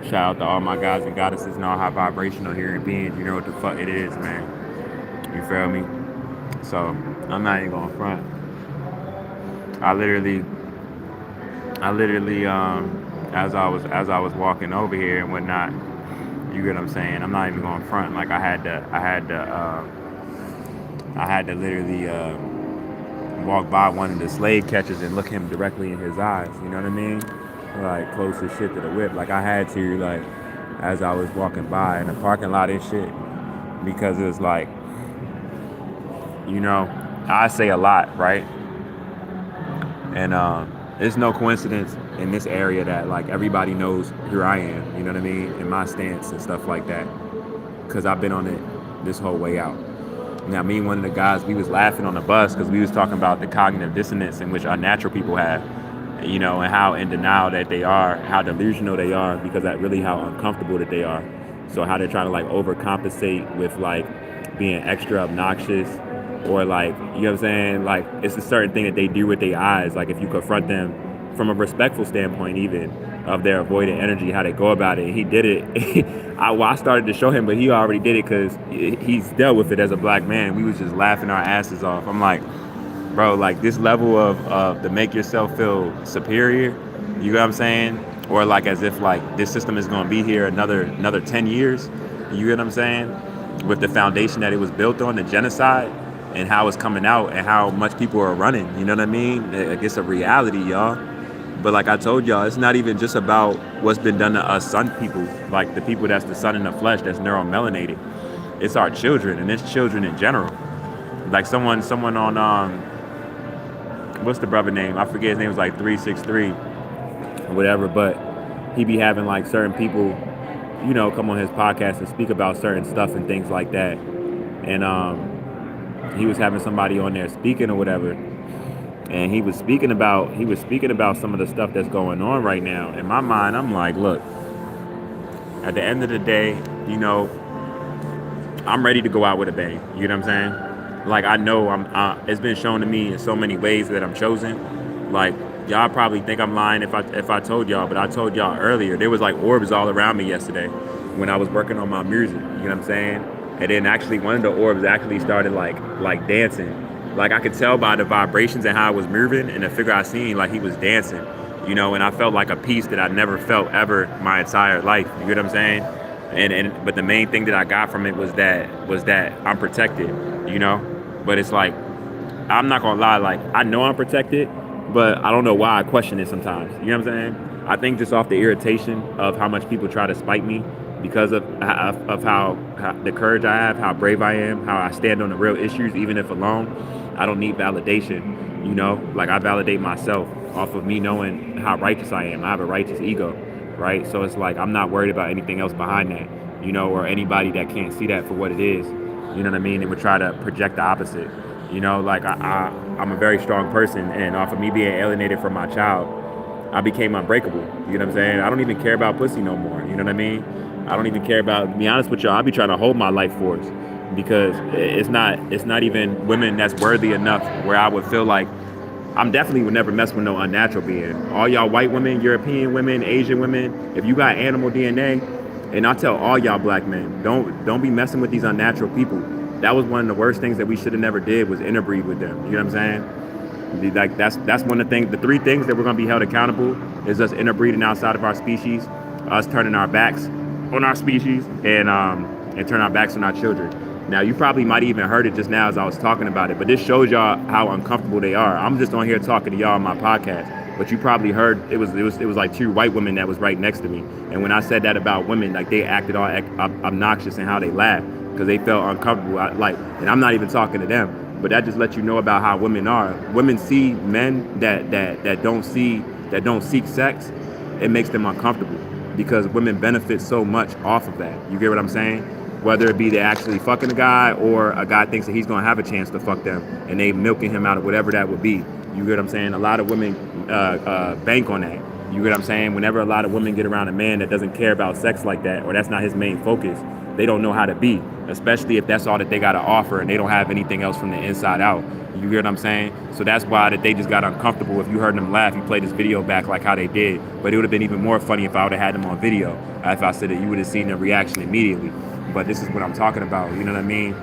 Shout out to all my guys and goddesses and all high vibrational hearing beings. You know what the fuck it is, man. You feel me? So I'm not even gonna front. I literally, as I was walking over here and whatnot. You get what I'm saying? I'm not even going front. Like I had to literally walk by one of the slave catchers and look him directly in his eyes. You know what I mean? Like close as shit to the whip. Like I had to like as I was walking by in the parking lot and shit because it was like you know I say a lot, right? And it's no coincidence in this area that like everybody knows who I am. You know what I mean? And my stance and stuff like that. Because I've been on it this whole way out. Now, me and one of the guys, we was laughing on the bus because we was talking about the cognitive dissonance in which unnatural people have, and how in denial that they are, how delusional they are, because that really how uncomfortable that they are. So how they're trying to like overcompensate with like being extra obnoxious or like, you know what I'm saying? Like it's a certain thing that they do with their eyes. Like if you confront them from a respectful standpoint, even of their avoidant energy, how they go about it. He did it. I started to show him, but he already did it because he's dealt with it as a black man. We was just laughing our asses off. I'm like, bro, like this level of to make yourself feel superior, you know what I'm saying? Or like as if like this system is gonna be here another 10 years, you get what I'm saying? With the foundation that it was built on, the genocide, and how it's coming out and how much people are running, you know what I mean? It's a reality, y'all. But like I told y'all, it's not even just about what's been done to us sun people, like the people that's the sun in the flesh, that's neuromelanated. It's our children and it's children in general. Like someone on what's the brother name? I forget his name was like 363 or whatever, but he be having like certain people, come on his podcast and speak about certain stuff and things like that. And he was having somebody on there speaking or whatever, and he was speaking about some of the stuff that's going on right now. In my mind, I'm like, look, at the end of the day, you know, I'm ready to go out with a bang. You know what I'm saying? Like I know I'm. It's been shown to me in so many ways that I'm chosen. Like y'all probably think I'm lying if I told y'all, but I told y'all earlier there was like orbs all around me yesterday when I was working on my music. You know what I'm saying? And then actually one of the orbs actually started like dancing. Like I could tell by the vibrations and how it was moving, and the figure I seen like he was dancing. And I felt like a peace that I never felt ever my entire life. You get what I'm saying? And but the main thing that I got from it was that I'm protected. You know, but it's like I'm not gonna lie. Like I know I'm protected, but I don't know why I question it sometimes. You know what I'm saying? I think just off the irritation of how much people try to spite me because of how the courage I have, how brave I am, how I stand on the real issues, even if alone. I don't need validation. Like I validate myself off of me knowing how righteous I am. I have a righteous ego, right? So it's like I'm not worried about anything else behind that, or anybody that can't see that for what it is. You know what I mean? And would try to project the opposite. Like I'm a very strong person, and off of me being alienated from my child, I became unbreakable. You know what I'm saying? I don't even care about pussy no more. You know what I mean? I don't even care about. To be honest with y'all, I be trying to hold my life force because it's not even women that's worthy enough where I would feel like I'm definitely would never mess with no unnatural being. All y'all white women, European women, Asian women, if you got animal DNA, and I tell all y'all black men, don't be messing with these unnatural people. That was one of the worst things that we should have never did was interbreed with them. You know what I'm saying? Like that's one of the things. The three things that we're gonna be held accountable is us interbreeding outside of our species, us turning our backs on our species, and turn our backs on our children. Now you probably might even heard it just now as I was talking about it, but this shows y'all how uncomfortable they are. I'm just on here talking to y'all on my podcast, but you probably heard it was like two white women that was right next to me, and when I said that about women, like they acted all obnoxious in how they laughed because they felt uncomfortable. And I'm not even talking to them, but that just lets you know about how women are. Women see men that don't seek sex, it makes them uncomfortable because women benefit so much off of that. You get what I'm saying? Whether it be they're actually fucking a guy or a guy thinks that he's going to have a chance to fuck them and they milking him out of whatever that would be. You get what I'm saying? A lot of women bank on that. You get what I'm saying? Whenever a lot of women get around a man that doesn't care about sex like that, or that's not his main focus, they don't know how to be, especially if that's all that they got to offer and they don't have anything else from the inside out. You get what I'm saying? So that's why that they just got uncomfortable. If you heard them laugh, you played this video back like how they did. But it would have been even more funny if I would have had them on video. If I said it, you would have seen the reaction immediately. But this is what I'm talking about. You know what I mean?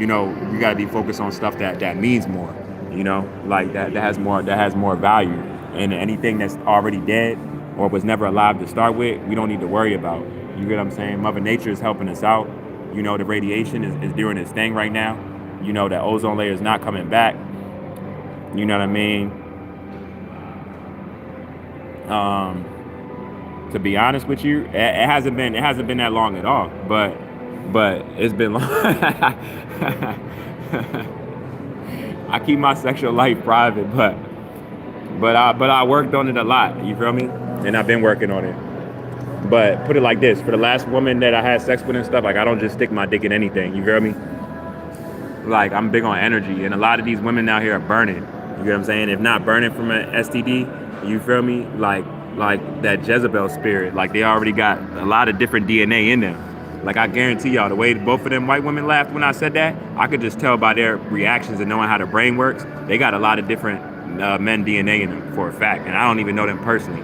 You know, you got to be focused on stuff that means more. You know, like that has more value. And anything that's already dead or was never alive to start with, we don't need to worry about. You get what I'm saying? Mother Nature is helping us out. You know, the radiation is doing its thing right now. You know, that ozone layer is not coming back. You know what I mean? To be honest with you, it hasn't been that long at all. But it's been long. I keep my sexual life private, but I worked on it a lot. You feel me? And I've been working on it. But put it like this: for the last woman that I had sex with and stuff, like I don't just stick my dick in anything. You feel me? Like I'm big on energy, and a lot of these women out here are burning. You get what I'm saying? If not burning from an STD, you feel me? Like that Jezebel spirit. Like they already got a lot of different DNA in them. Like I guarantee y'all, the way both of them white women laughed when I said that, I could just tell by their reactions and knowing how the brain works. They got a lot of different men DNA in them for a fact, and I don't even know them personally.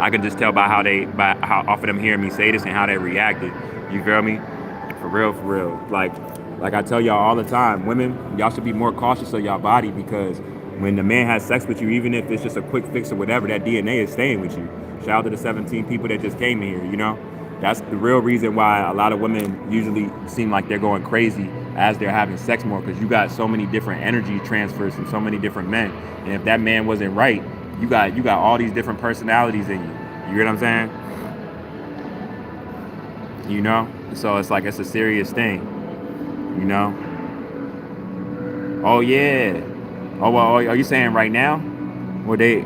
I can just tell by how often them hearing me say this and how they reacted. You feel me? For real. Like I tell y'all all the time, women, y'all should be more cautious of y'all body, because when the man has sex with you, even if it's just a quick fix or whatever, that DNA is staying with you. Shout out to the 17 people that just came here, you know? That's the real reason why a lot of women usually seem like they're going crazy as they're having sex more, because you got so many different energy transfers from so many different men. And if that man wasn't right, you got all these different personalities in you. You get what I'm saying? You know? So it's like, it's a serious thing. You know? Oh yeah. Oh well, are you saying right now? Well, they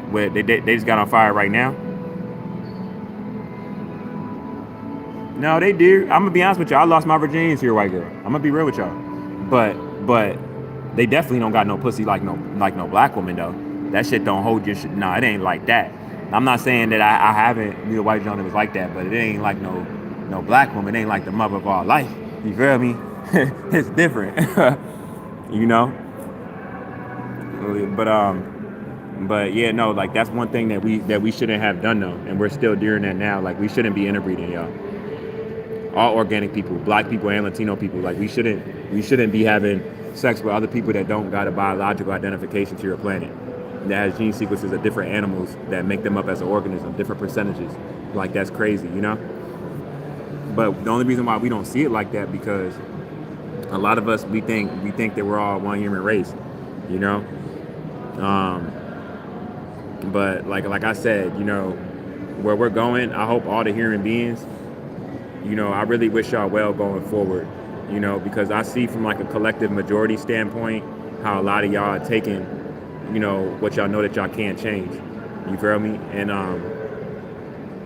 just got on fire right now? No, they do. I'm gonna be honest with y'all. I lost my virginity to your white girl. I'm gonna be real with y'all. But they definitely don't got no pussy like no black woman though. That shit don't hold your shit. No, it ain't like that. I'm not saying that I haven't knew a white girl that was like that, but it ain't like no black woman. It ain't like the mother of our life. You feel me? It's different. You know? But yeah, no, like that's one thing that we shouldn't have done though, and we're still doing that now. Like we shouldn't be interbreeding, y'all. All organic people, black people and Latino people, like we shouldn't be having sex with other people that don't got a biological identification to your planet, that has gene sequences of different animals that make them up as an organism, different percentages. Like that's crazy, you know? But the only reason why we don't see it like that, because a lot of us, we think that we're all one human race, you know? But like I said, you know, where we're going, I hope all the human beings, you know, I really wish y'all well going forward, you know, because I see from like a collective majority standpoint how a lot of y'all are taking, you know, what y'all know that y'all can't change. You feel me? And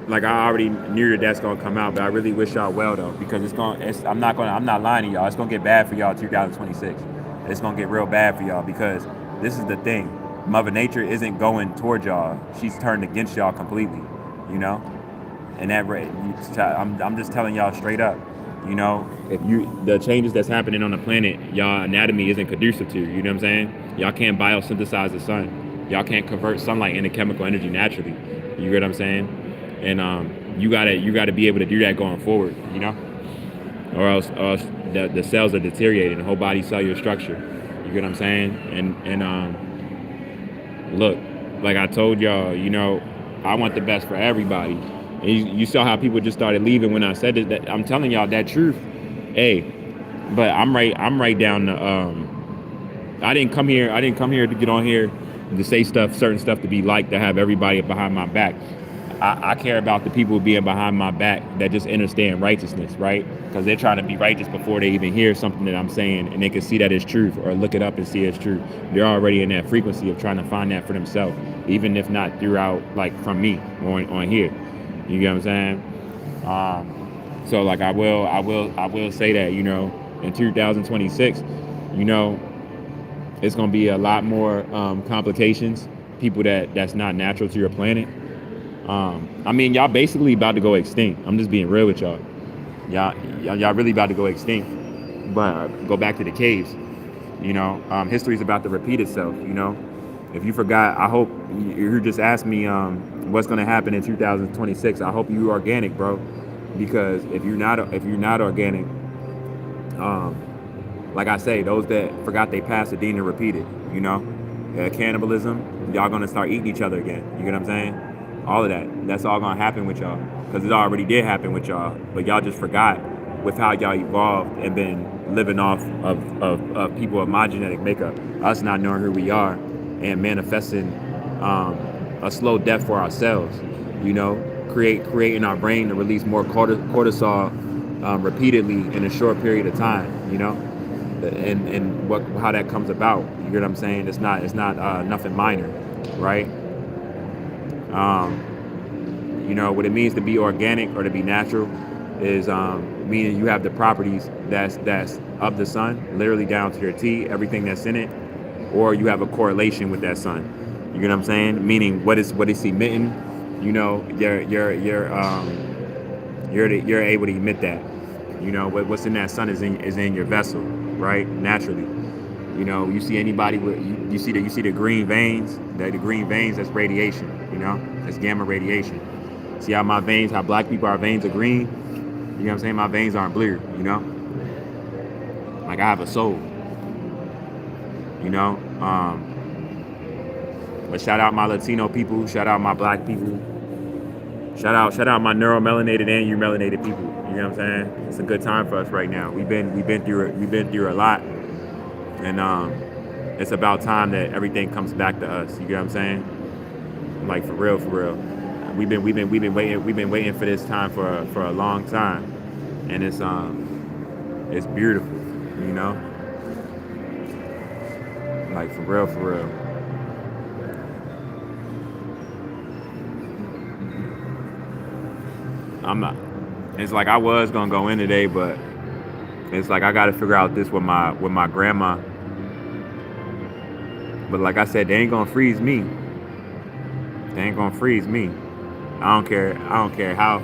like I already knew that that's gonna come out, but I really wish y'all well though, because I'm not lying to y'all. It's gonna get bad for y'all 2026. It's gonna get real bad for y'all, because this is the thing. Mother Nature isn't going towards y'all. She's turned against y'all completely, you know? And that I'm just telling y'all straight up, you know, the changes that's happening on the planet, y'all anatomy isn't conducive to, you know what I'm saying? Y'all can't biosynthesize the sun. Y'all can't convert sunlight into chemical energy naturally. You get what I'm saying? And you gotta be able to do that going forward, you know? Or else the cells are deteriorating, the whole body cellular structure. You get what I'm saying? And look, like I told y'all, you know, I want the best for everybody. And you saw how people just started leaving when I said it. That I'm telling y'all that truth. Hey, but I'm right down the. I didn't come here to get on here to say certain stuff to be liked, to have everybody behind my back. I care about the people being behind my back that just understand righteousness, right? Because they're trying to be righteous before they even hear something that I'm saying, and they can see that it's truth or look it up and see it's true. They're already in that frequency of trying to find that for themselves, even if not throughout, like from me on here. You get what I'm saying? So like I will say that, you know, in 2026, you know, it's gonna be a lot more complications. people that's not natural to your planet. I mean, y'all basically about to go extinct. I'm just being real with y'all. Y'all really about to go extinct. But go back to the caves. History is about to repeat itself. If you forgot, I hope you just asked me what's going to happen in 2026. I hope you're organic, bro, because if you're not organic, um, like I say, those that forgot they past, the dean to repeat it. Cannibalism, y'all gonna start eating each other again. You get what I'm saying? All of that's all gonna happen with y'all, because it already did happen with y'all, but y'all just forgot with how y'all evolved and been living off of people of my genetic makeup, us not knowing who we are and manifesting a slow death for ourselves. Creating our brain to release more cortisol repeatedly in a short period of time. And how that comes about. You get what I'm saying? It's not nothing minor, right? What it means to be organic or to be natural is meaning you have the properties that's of the sun, literally down to your T, everything that's in it, or you have a correlation with that sun. You get what I'm saying? Meaning what it's emitting. You're able to emit that. What's in that sun is in your vessel, right? Naturally. You see anybody with you see the green veins. The green veins, that's radiation. That's gamma radiation. See how my veins, how black people, our veins are green. You know what I'm saying? My veins aren't blue. Like I have a soul. But shout out my Latino people. Shout out my black people. Shout out my neuromelanated and melanated people. You know what I'm saying? It's a good time for us right now. We've been through a lot, and it's about time that everything comes back to us. You get what I'm saying? Like for real. We've been waiting for this time for a long time, and it's beautiful. Like for real. It's like I was gonna go in today, but it's like I gotta figure out this with my grandma. But like I said, they ain't gonna freeze me. I don't care how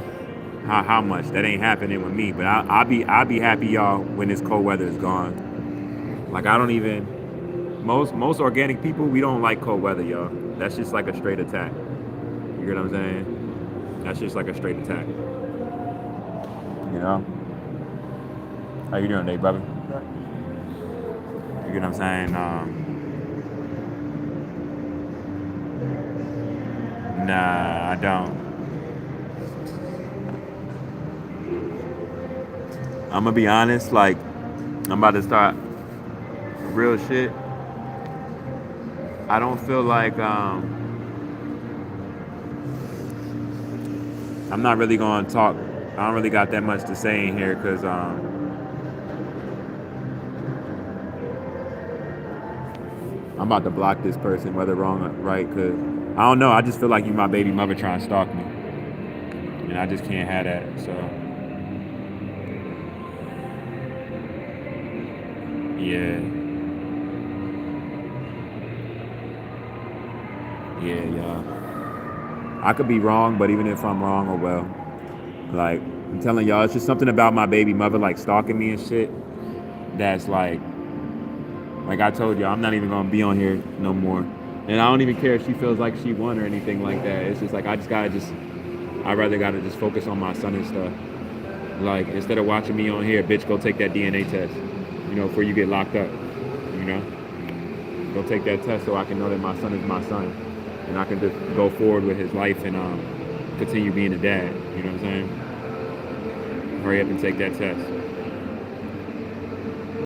much. That ain't happening with me. But I'll be happy, y'all, when this cold weather is gone. Like I don't even most organic people, we don't like cold weather, y'all. That's just like a straight attack. You get what I'm saying? That's just like a straight attack. How you doing today, brother? You get what I'm saying? Nah, I don't. I'm gonna be honest, like I'm about to start real shit. I don't feel like I'm not really gonna talk. I don't really got that much to say in here because I'm about to block this person, whether wrong or right, because I don't know. I just feel like you my baby mother trying to stalk me, and I just can't have that. So yeah, y'all. I could be wrong, but even if I'm wrong, oh well. Like I'm telling y'all, it's just something about my baby mother like stalking me and shit. That's like I told you, I'm not even gonna be on here no more. And I don't even care if she feels like she won or anything like that. It's just like I rather gotta just focus on my son and stuff. Like instead of watching me on here, bitch, go take that DNA test. Before you get locked up. Go take that test so I can know that my son is my son, and I can just go forward with his life and continue being a dad. You know what I'm saying? Hurry up and take that test.